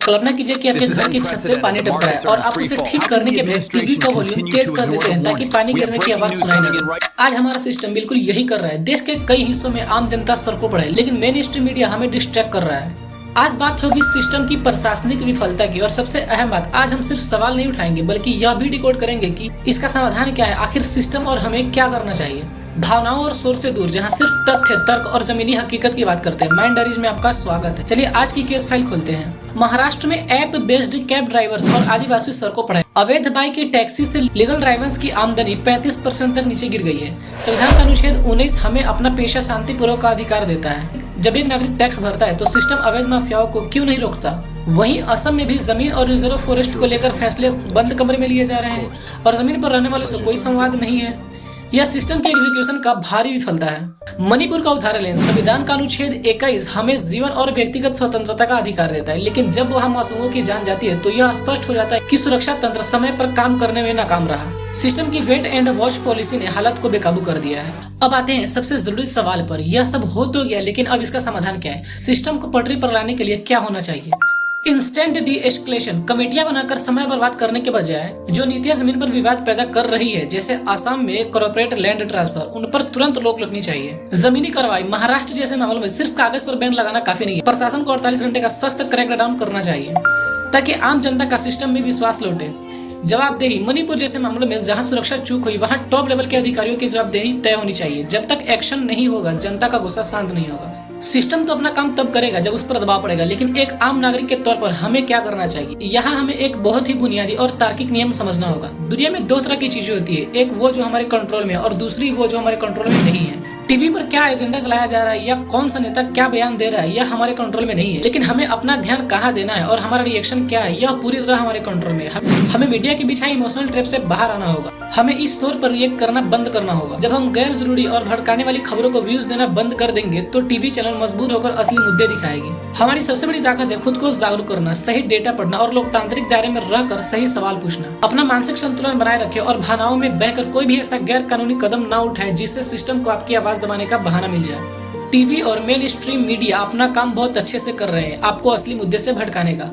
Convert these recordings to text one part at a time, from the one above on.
कल्पना कीजिए कि आपके घर की छत से पानी टपक रहा है और आप उसे ठीक करने के बजाय टीवी का वॉल्यूम तेज कर देते हैं ताकि पानी गिरने की आवाज सुनाई न दे। आज हमारा सिस्टम बिल्कुल यही कर रहा है। देश के कई हिस्सों में आम जनता सड़कों पर है, लेकिन मेन स्ट्रीम मीडिया हमें डिस्ट्रैक्ट कर रहा है। आज बात होगी सिस्टम की प्रशासनिक विफलता की, और सबसे अहम बात, आज हम सिर्फ सवाल नहीं उठाएंगे बल्कि यह भी डिकोड करेंगे कि इसका समाधान क्या है, आखिर सिस्टम और हमें क्या करना चाहिए। भावनाओं और शोर से दूर, जहां सिर्फ तथ्य, तर्क और जमीनी हकीकत की बात करते हैं। माइंड डायरीज में आपका स्वागत है। चलिए आज की केस फाइल खोलते हैं। महाराष्ट्र में ऐप बेस्ड कैब ड्राइवर्स और आदिवासी सड़कों पर है। अवैध बाइक की टैक्सी से लीगल ड्राइवर्स की आमदनी 35% तक नीचे गिर गई है। संविधान का अनुच्छेद 19 हमें अपना पेशा शांतिपूर्वक का अधिकार देता है। जब एक नागरिक टैक्स भरता है तो सिस्टम अवैध माफियाओं को क्यों नहीं रोकता? वहीं असम में भी जमीन और रिजर्व फॉरेस्ट को लेकर फैसले बंद कमरे में लिए जा रहे हैं और जमीन पर रहने वालों से कोई संवाद नहीं है। यह सिस्टम के एग्जीक्यूशन का भारी विफलता है। मणिपुर का उदाहरण लें। संविधान का अनुच्छेद 21 हमें जीवन और व्यक्तिगत स्वतंत्रता का अधिकार देता है, लेकिन जब वहाँ मासूमों की जान जाती है तो यह स्पष्ट हो जाता है कि सुरक्षा तंत्र समय पर काम करने में नाकाम रहा। सिस्टम की वेट एंड वॉच पॉलिसी ने हालत को बेकाबू कर दिया है। अब आते हैं सबसे जरूरी सवाल पर। यह सब हो तो गया, लेकिन अब इसका समाधान क्या है? सिस्टम को पटरी पर लाने के लिए क्या होना चाहिए? Instant D escalation. कमेटियां बनाकर समय बर्बाद करने के बजाय जो नीतियां जमीन पर विवाद पैदा कर रही है, जैसे आसाम में कॉर्पोरेट लैंड ट्रांसफर, उन पर तुरंत रोक लगनी चाहिए। जमीनी कार्रवाई। महाराष्ट्र जैसे मामलों में सिर्फ कागज पर बैन लगाना काफी नहीं है। प्रशासन को 48 घंटे का सख्त क्रैकडाउन करना चाहिए ताकि आम जनता का सिस्टम में विश्वास लौटे। जवाबदेही। मणिपुर जैसे मामलों में जहां सुरक्षा चूक हुई, वहां टॉप लेवल के अधिकारियों की जवाबदेही तय होनी चाहिए। जब तक एक्शन नहीं होगा, जनता का गुस्सा शांत नहीं होगा। सिस्टम तो अपना काम तब करेगा जब उस पर दबाव पड़ेगा, लेकिन एक आम नागरिक के तौर पर हमें क्या करना चाहिए? यहाँ हमें एक बहुत ही बुनियादी और तार्किक नियम समझना होगा। दुनिया में दो तरह की चीजें होती है, एक वो जो हमारे कंट्रोल में है और दूसरी वो जो हमारे कंट्रोल में नहीं है। टीवी पर क्या एजेंडा चलाया जा रहा है या कौन सा नेता क्या बयान दे रहा है, यह हमारे कंट्रोल में नहीं है, लेकिन हमें अपना ध्यान कहाँ देना है और हमारा रिएक्शन क्या है, यह पूरी तरह हमारे कंट्रोल में है। हमें मीडिया की बिछाई इमोशनल ट्रैप से बाहर आना होगा। हमें इस तौर पर रिएक्ट करना बंद करना होगा। जब हम गैर जरूरी और भड़काने वाली खबरों को व्यूज देना बंद कर देंगे तो टीवी चैनल मजबूर होकर असली मुद्दे दिखाएगी। हमारी सबसे बड़ी ताकत है खुद को जागरूक करना, सही डेटा पढ़ना और लोकतांत्रिक दायरे में रहकर सही सवाल पूछना। अपना मानसिक संतुलन बनाए रखें और भावनाओं में बहकर कोई भी ऐसा गैर कानूनी कदम न उठाए जिससे सिस्टम को आपकी आवाज दबाने का बहाना मिल जाए। टीवी और मेन स्ट्रीम मीडिया अपना काम बहुत अच्छे से कर रहे हैं आपको असली मुद्दे से भटकाने का,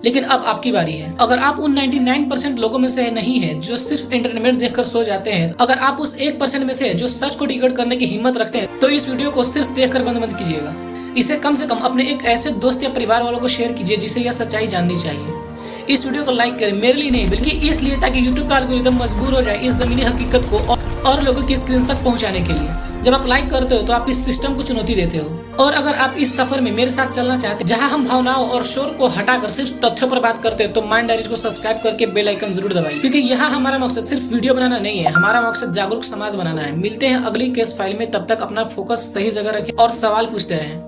लेकिन अब आपकी बारी है। अगर आप उन 99% लोगों में से नहीं है जो सिर्फ एंटरटेनमेंट देखकर सो जाते हैं, अगर आप उस 1% में से जो सच को डिकोड करने की हिम्मत रखते हैं, तो इस वीडियो को सिर्फ देखकर बंद मत कीजिएगा। इसे कम से कम अपने एक ऐसे दोस्त या परिवार वालों को शेयर कीजिए जिसे यह सच्चाई जाननी चाहिए। इस वीडियो को लाइक करें, मेरे लिए नहीं बल्कि इसलिए ताकि यूट्यूब का एल्गोरिदम मजबूर हो जाए इस जमीनी हकीकत को और लोगों की स्क्रीन तक पहुंचाने के लिए। जब आप लाइक करते हो तो आप इस सिस्टम को चुनौती देते हो। और अगर आप इस सफर में मेरे साथ चलना चाहते हैं जहां हम भावनाओं और शोर को हटाकर सिर्फ तथ्यों पर बात करते हैं, तो माइंड डायरीज को सब्सक्राइब करके बेल आइकन जरूर दबाइए, क्योंकि यहाँ हमारा मकसद सिर्फ वीडियो बनाना नहीं है, हमारा मकसद जागरूक समाज बनाना है। मिलते हैं अगली केस फाइल में, तब तक अपना फोकस सही जगह रखें और सवाल पूछते रहें।